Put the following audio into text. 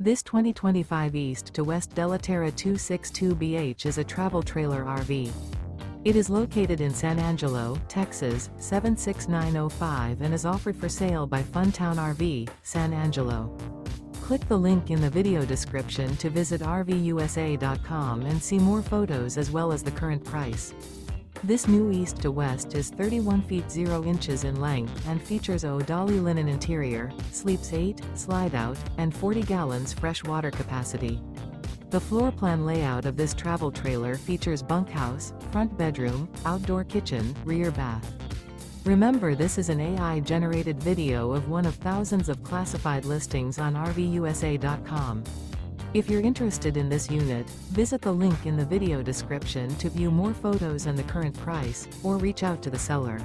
This 2025 East to West Della Terra 262BH is a travel trailer RV. It is located in San Angelo, Texas, 76905 and is offered for sale by Funtown RV, San Angelo. Click the link in the video description to visit RVUSA.com and see more photos as well as the current price. This new East to West is 31 feet 0 inches in length and features ODALI linen interior, sleeps 8, slide-out, and 40 gallons fresh water capacity. The floor plan layout of this travel trailer features bunkhouse, front bedroom, outdoor kitchen, rear bath. Remember, this is an AI-generated video of one of thousands of classified listings on RVUSA.com. If you're interested in this unit, visit the link in the video description to view more photos and the current price, or reach out to the seller.